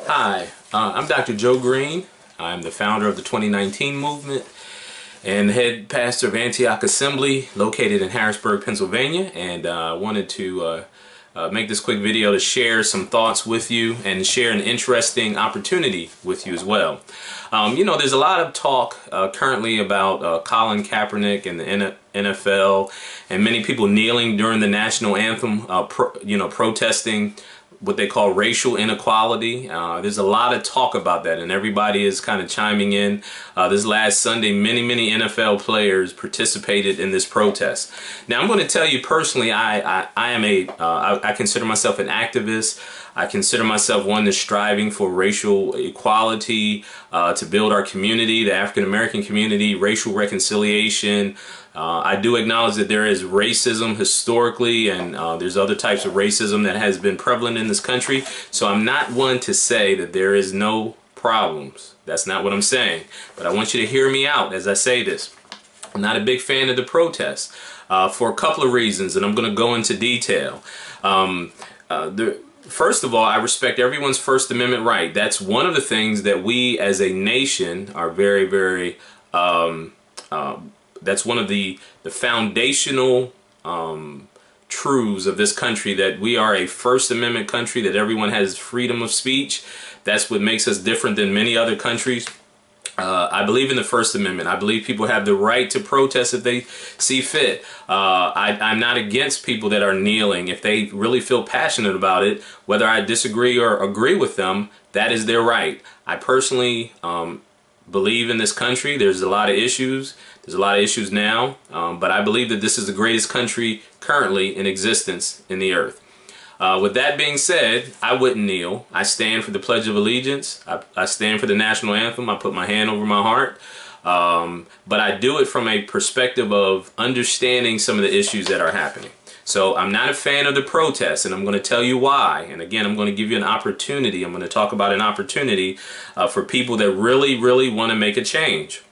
Hi, I'm Dr. Joe Green. I'm the founder of the 2019 movement and the head pastor of Antioch Assembly located in Harrisburg, Pennsylvania, and I wanted to make this quick video to share some thoughts with you and share an interesting opportunity with you as well. There's a lot of talk currently about Colin Kaepernick and the NFL and many people kneeling during the national anthem, protesting what they call racial inequality. There's a lot of talk about that, and everybody is kind of chiming in. This last Sunday, many NFL players participated in this protest. Now, I'm going to tell you personally, I consider myself an activist. I consider myself one that's striving for racial equality, to build our community, the African American community, racial reconciliation. I do acknowledge that there is racism historically, and there's other types of racism that has been prevalent in this country. So I'm not one to say that there is no problems. That's not what I'm saying. But I want you to hear me out as I say this. I'm not a big fan of the protests for a couple of reasons, and I'm going to go into detail. First of all, I respect everyone's First Amendment right. That's one of the things that we as a nation are very that's one of the foundational truths of this country, that we are a First Amendment country, that everyone has freedom of speech. That's what makes us different than many other countries. I believe in the First Amendment. I believe people have the right to protest if they see fit. I'm not against people that are kneeling. If they really feel passionate about it, whether I disagree or agree with them, that is their right. I personally believe in this country. There's a lot of issues. There's a lot of issues now, but I believe that this is the greatest country currently in existence in the earth. With that being said, I wouldn't kneel. I stand for the Pledge of Allegiance. I stand for the national anthem. I put my hand over my heart. But I do it from a perspective of understanding some of the issues that are happening. So I'm not a fan of the protests, and I'm going to tell you why. And again, I'm going to give you an opportunity. I'm going to talk about an opportunity for people that really want to make a change.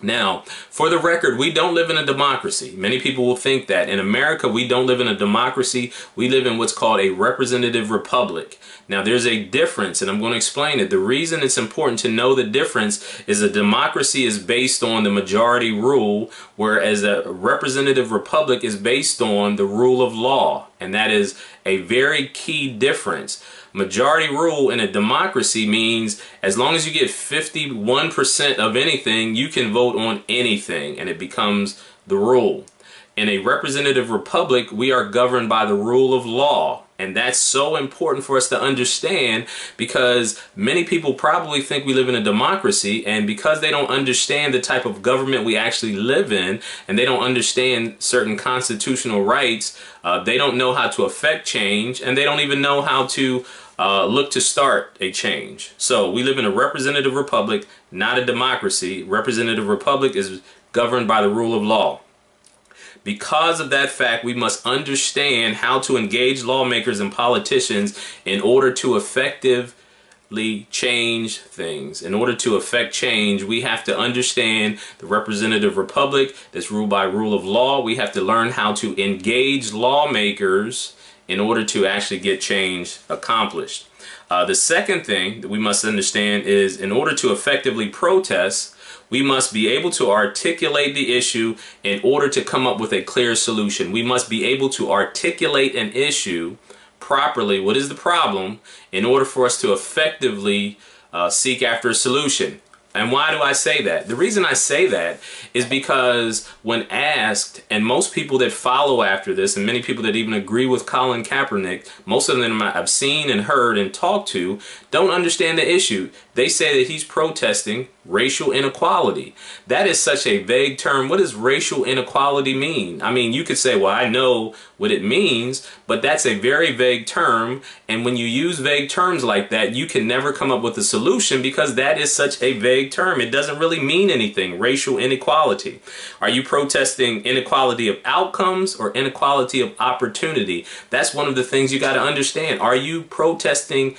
Now, for the record, we don't live in a democracy. Many people will think that. In America, we don't live in a democracy. We live in what's called a representative republic. Now, there's a difference, and I'm going to explain it. The reason it's important to know the difference is a democracy is based on the majority rule, whereas a representative republic is based on the rule of law. And that is a very key difference. Majority rule in a democracy means as long as you get 51% of anything, you can vote on anything, and it becomes the rule. In a representative republic, we are governed by the rule of law. And that's so important for us to understand, because many people probably think we live in a democracy, and because they don't understand the type of government we actually live in, and they don't understand certain constitutional rights, they don't know how to affect change, and they don't even know how to look to start a change. So we live in a representative republic, not a democracy. Representative republic is governed by the rule of law. Because of that fact, we must understand how to engage lawmakers and politicians in order to effectively change things. In order to effect change, we have to understand the representative republic that's ruled by rule of law. We have to learn how to engage lawmakers in order to actually get change accomplished. The second thing that we must understand is, in order to effectively protest, we must be able to articulate the issue in order to come up with a clear solution. We must be able to articulate an issue properly. What is the problem? In order for us to effectively seek after a solution. And why do I say that? The reason I say that is because when asked, and most people that follow after this, and many people that even agree with Colin Kaepernick, most of them I've seen and heard and talked to, don't understand the issue. They say that he's protesting racial inequality. That is such a vague term. What does racial inequality mean? I mean, you could say, well, I know what it means, but that's a very vague term. And when you use vague terms like that, you can never come up with a solution, because that is such a vague term. It doesn't really mean anything. Racial inequality. Are you protesting inequality of outcomes or inequality of opportunity? That's one of the things you got to understand. Are you protesting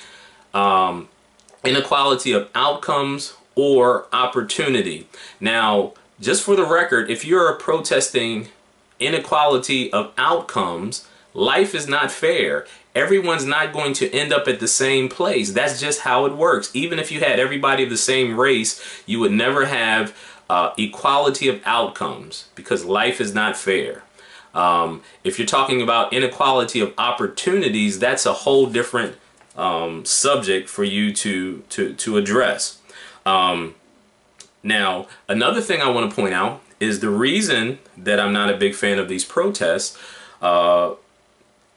inequality of outcomes or opportunity? Now, just for the record, if you're protesting inequality of outcomes, life is not fair. Everyone's not going to end up at the same place. That's just how it works. Even if you had everybody of the same race, you would never have equality of outcomes, because life is not fair. If you're talking about inequality of opportunities, that's a whole different subject for you to address. Now, another thing I want to point out is the reason that I'm not a big fan of these protests,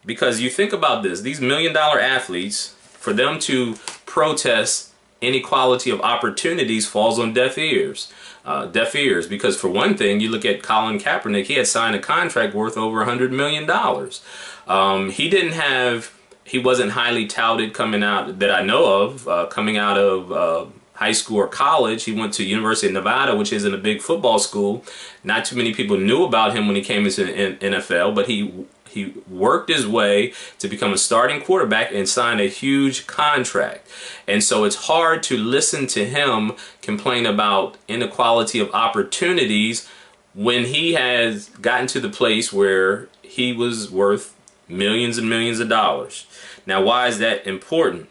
because you think about this, these million-dollar athletes, for them to protest inequality of opportunities falls on deaf ears. Because for one thing, you look at Colin Kaepernick, he had signed a contract worth over $100 million. He wasn't highly touted coming out, that I know of, coming out of high school or college. He went to University of Nevada, which isn't a big football school. Not too many people knew about him when he came into the NFL, but he worked his way to become a starting quarterback and signed a huge contract. And so it's hard to listen to him complain about inequality of opportunities when he has gotten to the place where he was worth millions and millions of dollars. Now, why is that important?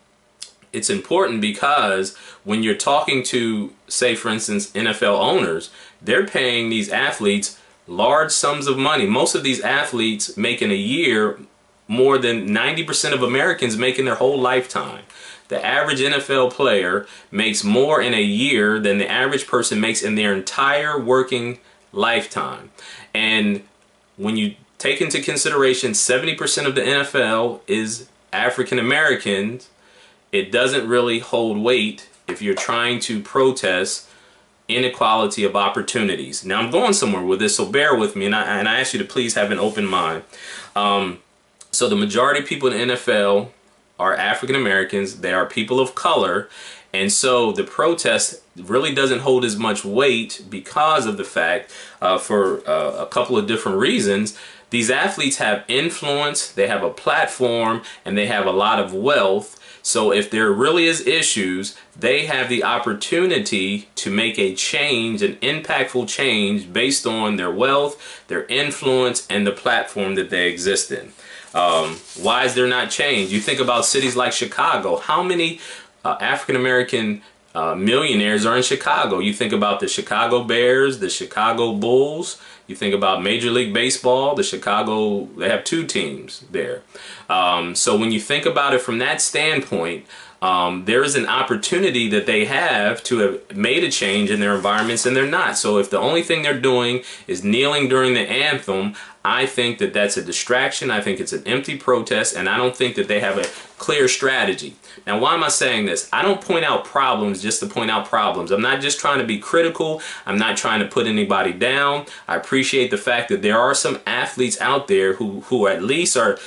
It's important because when you're talking to, say, for instance, NFL owners, they're paying these athletes large sums of money. Most of these athletes make in a year more than 90% of Americans make in their whole lifetime. The average NFL player makes more in a year than the average person makes in their entire working lifetime. And when you take into consideration 70% of the NFL is African Americans, it doesn't really hold weight if you're trying to protest inequality of opportunities. Now, I'm going somewhere with this, so bear with me, and I ask you to please have an open mind. So the majority of people in the NFL are African Americans. They are people of color, and so the protest really doesn't hold as much weight because of the fact, for a couple of different reasons. These athletes have influence, they have a platform, and they have a lot of wealth. So if there really is issues, they have the opportunity to make a change, an impactful change, based on their wealth, their influence, and the platform that they exist in. Why is there not change? You think about cities like Chicago. How many African-American millionaires are in Chicago? You think about the Chicago Bears, the Chicago Bulls. You think about Major League Baseball, they have two teams there. So when you think about it from that standpoint, there is an opportunity that they have to have made a change in their environments, and they're not. So if the only thing they're doing is kneeling during the anthem, I think that that's a distraction. I think it's an empty protest, and I don't think that they have a clear strategy. Now, why am I saying this? I don't point out problems just to point out problems. I'm not just trying to be critical. I'm not trying to put anybody down. I appreciate the fact that there are some athletes out there who at least are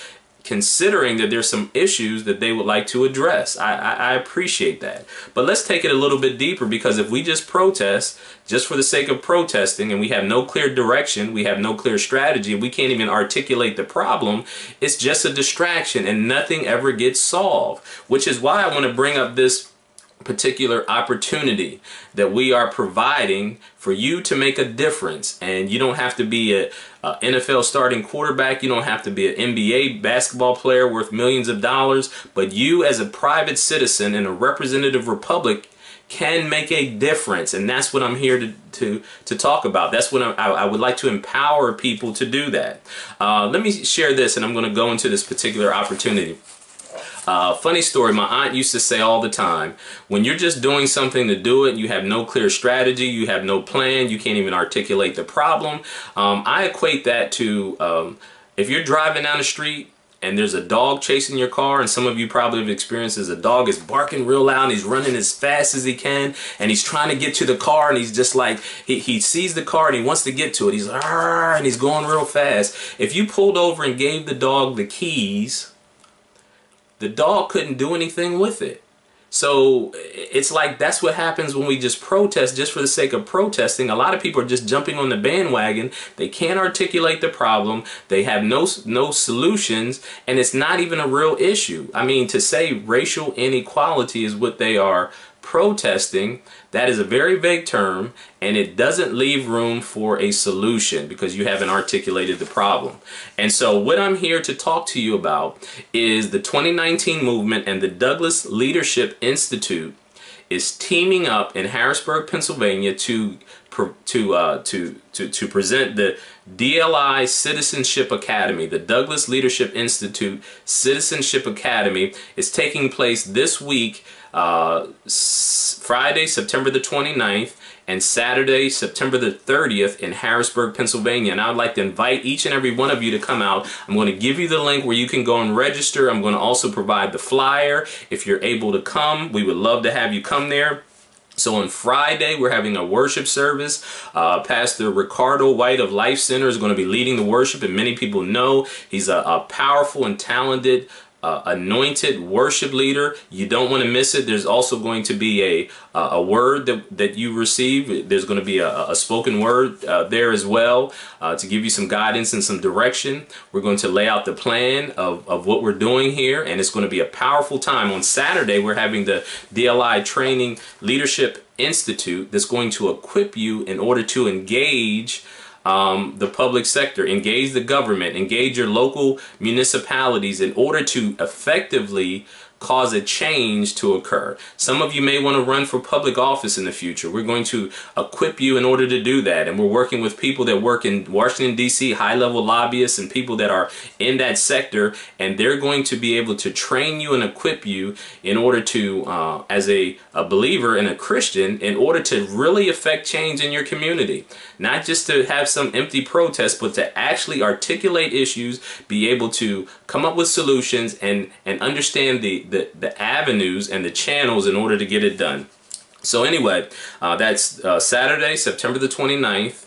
considering that there's some issues that they would like to address. I appreciate that. But let's take it a little bit deeper, because if we just protest just for the sake of protesting and we have no clear direction, we have no clear strategy, we can't even articulate the problem, it's just a distraction and nothing ever gets solved. Which is why I want to bring up this particular opportunity that we are providing for you to make a difference. And you don't have to be a NFL starting quarterback, you don't have to be an NBA basketball player worth millions of dollars, but you as a private citizen in a representative republic can make a difference. And that's what I'm here to talk about. That's what I would like to empower people to do that. Let me share this, and I'm going to go into this particular opportunity. Funny story, my aunt used to say all the time, when you're just doing something to do it, you have no clear strategy, you have no plan, you can't even articulate the problem. I equate that to if you're driving down the street and there's a dog chasing your car, and some of you probably have experienced this, a dog is barking real loud and he's running as fast as he can and he's trying to get to the car, and he's just like, he sees the car and he wants to get to it. He's like, and he's going real fast. If you pulled over and gave the dog the keys, the dog couldn't do anything with it. So it's like, that's what happens when we just protest just for the sake of protesting. A lot of people are just jumping on the bandwagon. They can't articulate the problem. They have no solutions, and it's not even a real issue. I mean, to say racial inequality is what they are protesting, that is a very vague term, and it doesn't leave room for a solution because you haven't articulated the problem. And so what I'm here to talk to you about is the 2019 movement, and the Douglas Leadership Institute is teaming up in Harrisburg, Pennsylvania to present the DLI Citizenship Academy. The Douglas Leadership Institute Citizenship Academy is taking place this week, Friday, September the 29th, and Saturday, September the 30th in Harrisburg, Pennsylvania. And I would like to invite each and every one of you to come out. I'm going to give you the link where you can go and register. I'm going to also provide the flyer. If you're able to come, we would love to have you come there. So on Friday, we're having a worship service. Pastor Ricardo White of Life Center is going to be leading the worship, and many people know he's a powerful and talented anointed worship leader. You don't want to miss it. There's also going to be a word that you receive. There's going to be a spoken word there as well to give you some guidance and some direction. We're going to lay out the plan of what we're doing here, and it's going to be a powerful time. On Saturday, we're having the DLI Training Leadership Institute that's going to equip you in order to engage the public sector, engage the government, engage your local municipalities in order to effectively cause a change to occur. Some of you may want to run for public office in the future. We're going to equip you in order to do that. And we're working with people that work in Washington, D.C., high-level lobbyists and people that are in that sector. And they're going to be able to train you and equip you in order to, as a believer and a Christian, in order to really affect change in your community. Not just to have some empty protest, but to actually articulate issues, be able to come up with solutions, and understand the avenues and the channels in order to get it done. So anyway, that's Saturday, September the 29th,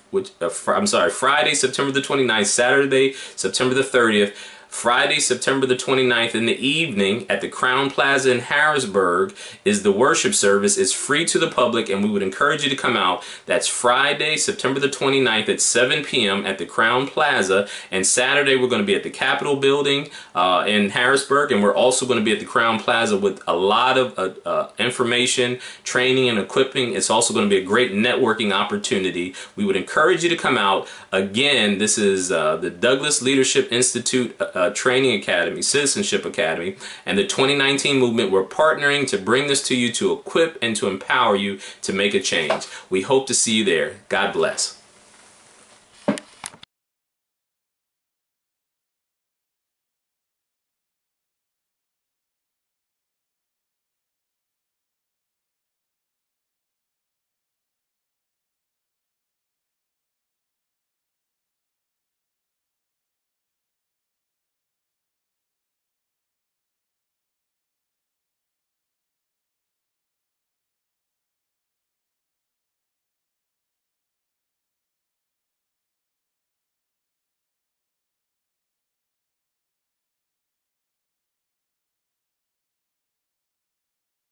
Friday, September the 29th, Saturday, September the 30th, Friday, September the 29th in the evening at the Crown Plaza in Harrisburg is the worship service. It's free to the public, and we would encourage you to come out. That's Friday, September the 29th at 7 p.m. at the Crown Plaza. And Saturday, we're going to be at the Capitol Building in Harrisburg, and we're also going to be at the Crown Plaza with a lot of information, training, and equipping. It's also going to be a great networking opportunity. We would encourage you to come out. Again, this is the Douglas Leadership Institute Training Academy, Citizenship Academy, and the 2019 movement. We're partnering to bring this to you, to equip and to empower you to make a change. We hope to see you there. God bless.